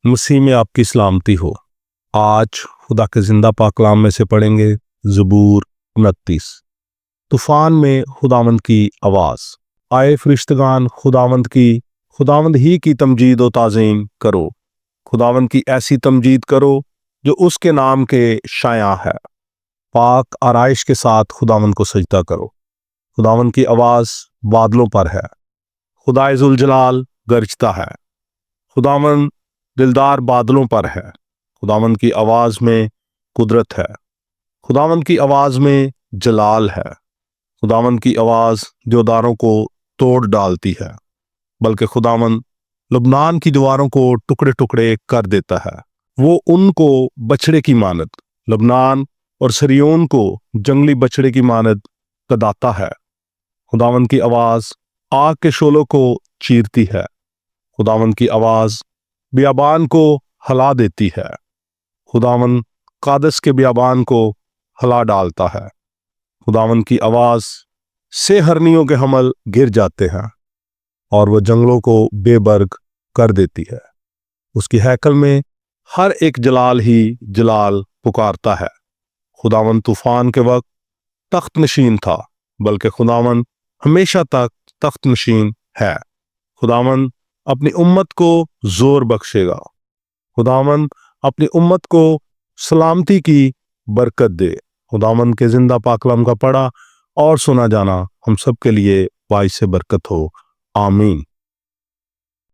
مسیح میں آپ کی سلامتی ہو۔ آج خدا کے زندہ پاک کلام میں سے پڑھیں گے زبور 29۔ طوفان میں خداوند کی آواز۔ آئے فرشتگان خداوند ہی کی تمجید و تعظیم کرو۔ خداوند کی ایسی تمجید کرو جو اس کے نام کے شایع ہے۔ پاک آرائش کے ساتھ خداوند کو سجدہ کرو۔ خداوند کی آواز بادلوں پر ہے۔ خدائے ذوالجلال گرجتا ہے۔ خداوند دلدار بادلوں پر ہے۔ خداوند کی آواز میں قدرت ہے۔ خداوند کی آواز میں جلال ہے۔ خداوند کی آواز دیوداروں کو توڑ ڈالتی ہے، بلکہ خداوند لبنان کی دیواروں کو ٹکڑے ٹکڑے کر دیتا ہے۔ وہ ان کو بچھڑے کی مانند، لبنان اور سریون کو جنگلی بچھڑے کی مانند کداتا ہے۔ خداوند کی آواز آگ کے شعلوں کو چیرتی ہے۔ خداوند کی آواز بیابان کو ہلا دیتی ہے۔ خداوند قادس کے بیابان کو ہلا ڈالتا ہے۔ خداوند کی آواز سے ہرنیوں کے حمل گر جاتے ہیں، اور وہ جنگلوں کو بے برگ کر دیتی ہے۔ اس کی ہیکل میں ہر ایک جلال ہی جلال پکارتا ہے۔ خداوند طوفان کے وقت تخت نشین تھا، بلکہ خداوند ہمیشہ تک تخت نشین ہے۔ خداوند اپنی امت کو زور بخشے گا۔ خداوند اپنی امت کو سلامتی کی برکت دے۔ خداوند کے زندہ پاک کلام کا پڑھا اور سنا جانا ہم سب کے لیے باعث برکت ہو۔ آمین۔